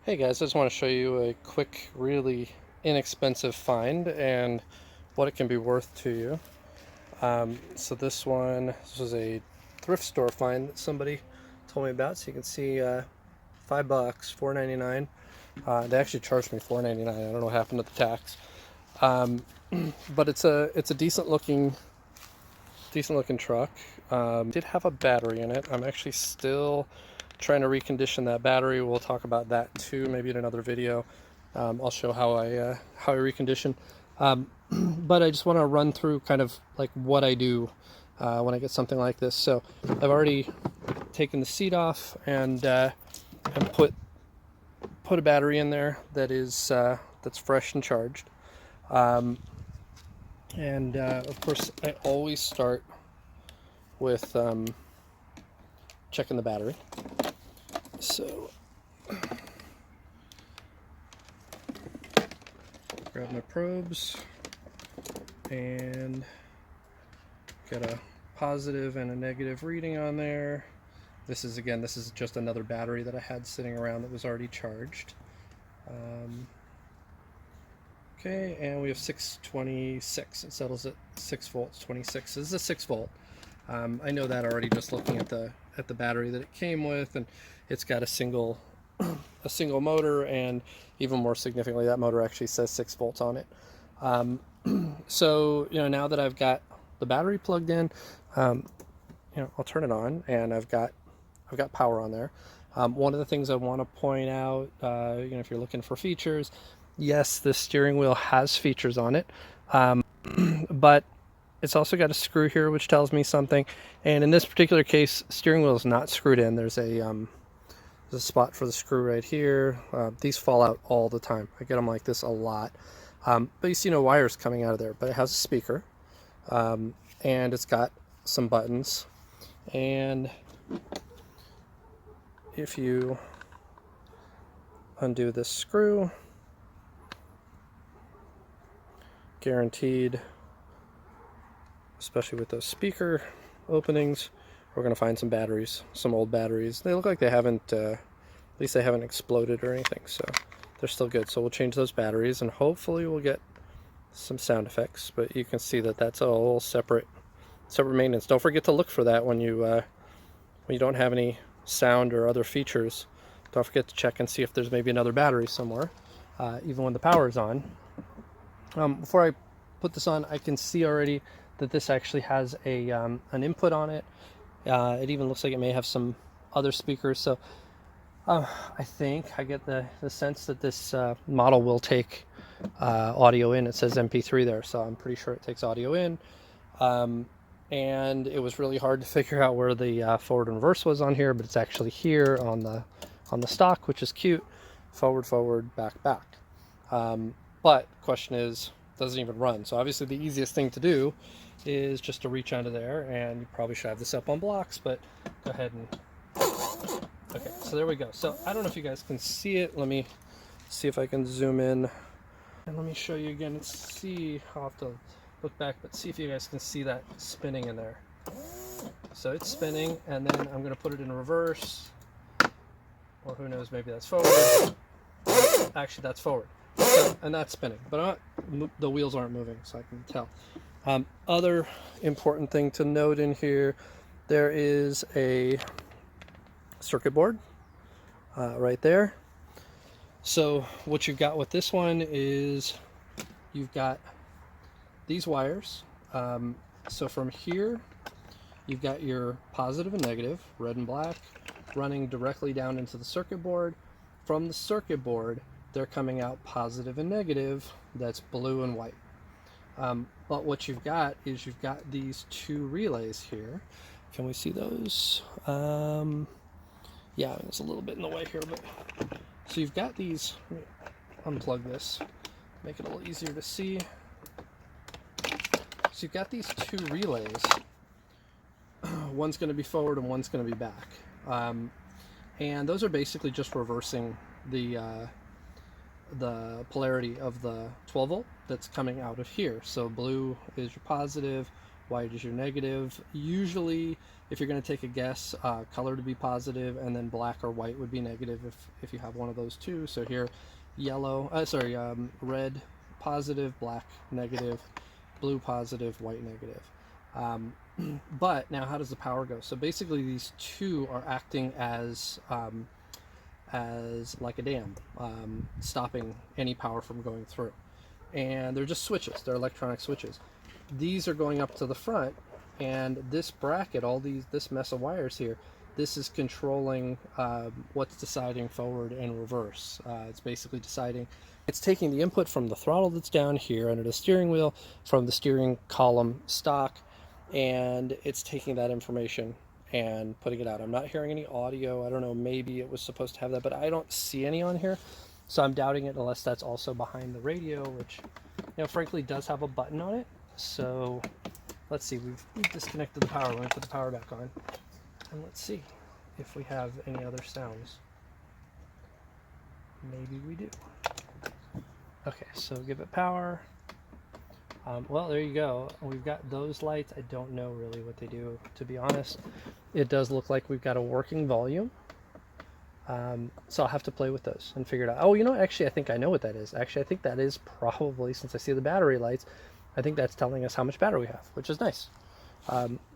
Hey guys, I just want to show you a quick, really inexpensive find and what it can be worth to you. So this was a thrift store find that somebody told me about. So you can see $5, $4.99. They actually charged me $4.99. I don't know what happened to the tax. Um, but it's a decent looking truck. Did have a battery in it. I'm actually still trying to recondition that battery. We'll talk about that too, maybe in another video. I'll show how I recondition. But I just want to run through kind of like what I do when I get something like this. So I've already taken the seat off and put a battery in there that's fresh and charged. And of course, I always start with checking the battery. So grab my probes and get a positive and a negative reading on there. This is just another battery that I had sitting around that was already charged. Okay, and we have 626. It settles at 6 volts. 26 this is a 6 volt. I know that already just looking at the battery that it came with, and it's got a single motor, and even more significantly, that motor actually says 6 volts on it. So now that I've got the battery plugged in, I'll turn it on, and I've got power on there. One of the things I want to point out, if you're looking for features, yes, the steering wheel has features on it, but it's also got a screw here, which tells me something. And in this particular case, steering wheel is not screwed in. There's a spot for the screw right here. These fall out all the time. I get them like this a lot. But you see no wires coming out of there. But it has a speaker, and it's got some buttons. And if you undo this screw, guaranteed, especially with those speaker openings, we're going to find some batteries, some old batteries. They look like they haven't, at least they haven't exploded or anything, so they're still good. So we'll change those batteries, and hopefully we'll get some sound effects. But you can see that that's a whole separate maintenance. Don't forget to look for that when you don't have any sound or other features. Don't forget to check and see if there's maybe another battery somewhere, even when the power is on. Before I put this on, I can see already that this actually has an input on it. It even looks like it may have some other speakers. So I think I get the sense that this model will take audio in. It says MP3 there, so I'm pretty sure it takes audio in. And it was really hard to figure out where the forward and reverse was on here, but it's actually here on the stock, which is cute. Forward, back. But the question is, doesn't even run. So obviously the easiest thing to do is just to reach under there, and you probably should have this up on blocks, but go ahead and, okay, so there we go. So I don't know if you guys can see it. Let me see if I can zoom in, and let me show you again and see. I'll have to look back, but see if you guys can see that spinning in there. So it's spinning, and then I'm going to put it in reverse, or who knows, maybe that's forward. Actually, that's forward. So, and that's spinning, but the wheels aren't moving, so I can tell. Other important thing to note in here, there is a circuit board right there. So what you've got with this one is you've got these wires. So from here, you've got your positive and negative, red and black, running directly down into the circuit board. From the circuit board, they're coming out positive and negative, that's blue and white. But what you've got is you've got these two relays here. Can we see those? Yeah, it's a little bit in the way here, but so you've got these. Let me unplug this, make it a little easier to see. So you've got these two relays. One's going to be forward and one's going to be back, and those are basically just reversing the polarity of the 12 volt that's coming out of here. So blue is your positive, white is your negative. Usually, if you're going to take a guess, color to be positive, and then black or white would be negative if you have one of those two. So here, red positive, black negative, blue positive, white negative. But now how does the power go? So basically these two are acting as like a dam, stopping any power from going through. And they're just switches, they're electronic switches. These are going up to the front, and this bracket, this mess of wires here, this is controlling what's deciding forward and reverse. It's basically deciding, it's taking the input from the throttle that's down here under the steering wheel, from the steering column stock, and it's taking that information and putting it out. I'm not hearing any audio. I don't know, maybe it was supposed to have that, but I don't see any on here. So I'm doubting it unless that's also behind the radio, which, frankly does have a button on it. So let's see, we've disconnected the power. Let me put the power back on. And let's see if we have any other sounds. Maybe we do. Okay, so give it power. Well, there you go. We've got those lights. I don't know really what they do, to be honest. It does look like we've got a working volume. So I'll have to play with those and figure it out. Oh, actually, I think I know what that is. Actually, I think that is probably, since I see the battery lights, I think that's telling us how much battery we have, which is nice.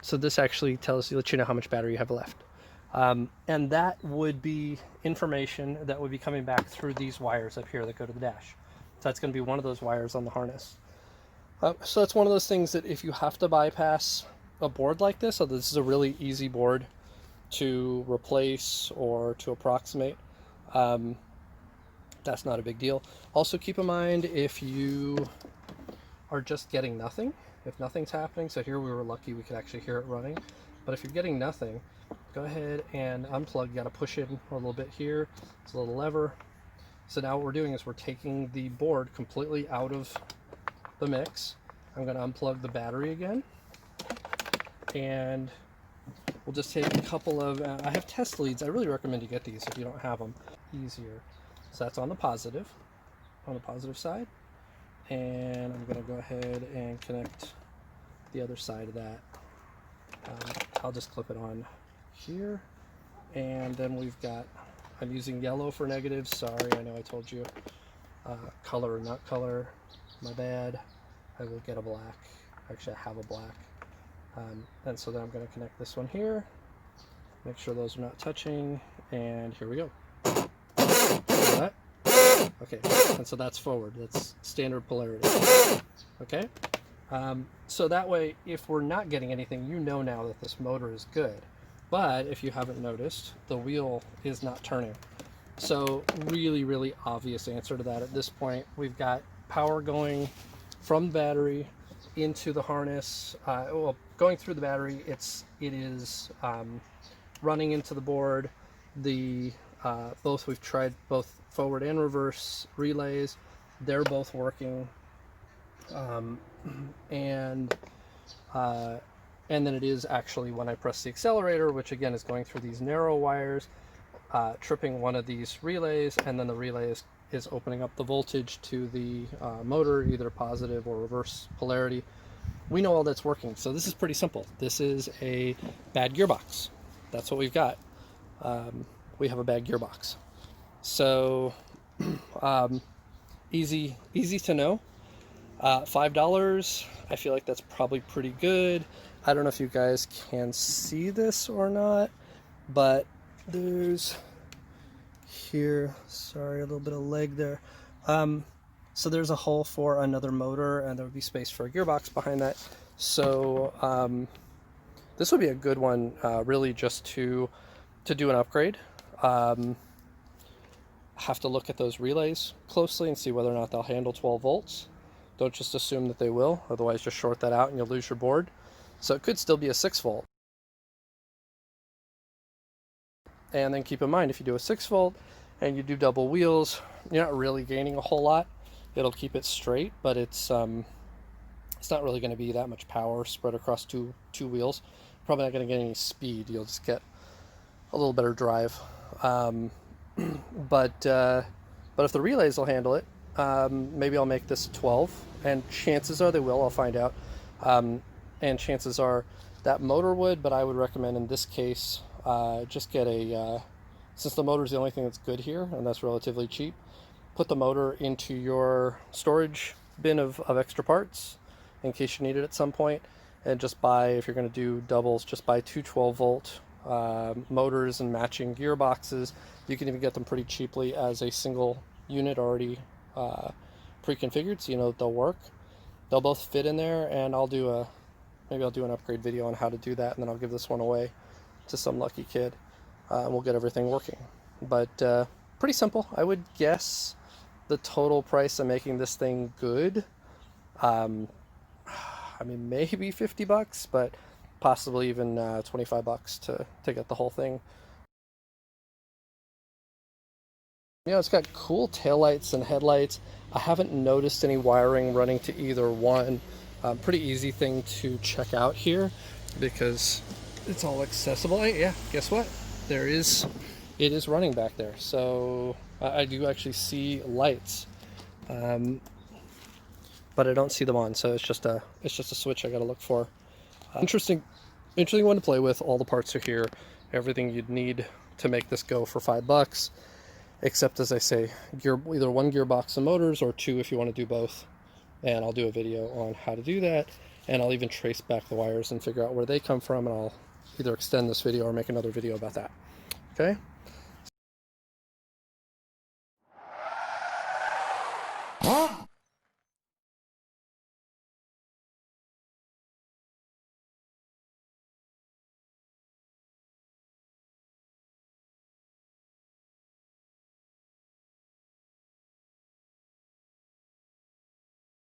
So this actually lets you know how much battery you have left. And that would be information that would be coming back through these wires up here that go to the dash. So that's going to be one of those wires on the harness. So it's one of those things that if you have to bypass a board like this, so this is a really easy board to replace or to approximate, that's not a big deal. Also keep in mind, if you are just getting nothing, if nothing's happening, so here we were lucky we could actually hear it running, but if you're getting nothing, go ahead and unplug. You got to push in a little bit here. It's a little lever. So now what we're doing is we're taking the board completely out of the mix. I'm going to unplug the battery again, and we'll just take a couple of, I have test leads. I really recommend you get these if you don't have them. Easier. So that's on the positive side, and I'm going to go ahead and connect the other side of that. I'll just clip it on here, and then we've got, I'm using yellow for negative. Sorry, I know I told you color or not color, my bad. I will get a black. Actually, I have a black. And so then I'm going to connect this one here, make sure those are not touching, and here we go. That. Okay, and so that's forward. That's standard polarity. Okay, so that way, if we're not getting anything, now that this motor is good. But if you haven't noticed, the wheel is not turning. So really, really obvious answer to that at this point. We've got power going from the battery into the harness. Well, going through the battery, it is running into the board. We've tried both forward and reverse relays. They're both working. And then it is actually, when I press the accelerator, which again is going through these narrow wires, tripping one of these relays, and then the relay is opening up the voltage to the motor, either positive or reverse polarity. We know all that's working, so this is pretty simple. This is a bad gearbox. That's what we've got. We have a bad gearbox. So easy to know. $5, I feel like that's probably pretty good. I don't know if you guys can see this or not, but there's here, sorry, a little bit of leg there. So there's a hole for another motor, and there would be space for a gearbox behind that. So this would be a good one, really, just to do an upgrade. Have to look at those relays closely and see whether or not they'll handle 12 volts. Don't just assume that they will, otherwise just short that out and you'll lose your board. So it could still be a 6 volt. And then keep in mind, if you do a 6 volt and you do double wheels, you're not really gaining a whole lot. It'll keep it straight, but it's not really going to be that much power spread across two wheels. Probably not going to get any speed. You'll just get a little better drive. But if the relays will handle it, maybe I'll make this 12, and chances are they will. I'll find out. and chances are that motor would, but I would recommend in this case just get a, since the motor is the only thing that's good here and that's relatively cheap, put the motor into your storage bin of extra parts in case you need it at some point, and just buy, if you're going to do doubles, just buy two 12-volt motors and matching gearboxes. You can even get them pretty cheaply as a single unit already pre-configured, so you know that they'll work. They'll both fit in there, and maybe I'll do an upgrade video on how to do that, and then I'll give this one away to some lucky kid, and we'll get everything working. But pretty simple. I would guess the total price of making this thing good, I mean, maybe 50 bucks, but possibly even 25 bucks to get the whole thing. You know, it's got cool taillights and headlights. I haven't noticed any wiring running to either one. Pretty easy thing to check out here because it's all accessible. Hey, yeah, guess what? It is running back there. So I do actually see lights. But I don't see them on, so it's just a switch I gotta look for. Interesting one to play with. All the parts are here, everything you'd need to make this go for $5, except, as I say, either one gearbox and motors, or two if you want to do both. And I'll do a video on how to do that, and I'll even trace back the wires and figure out where they come from, and I'll either extend this video or make another video about that. Okay.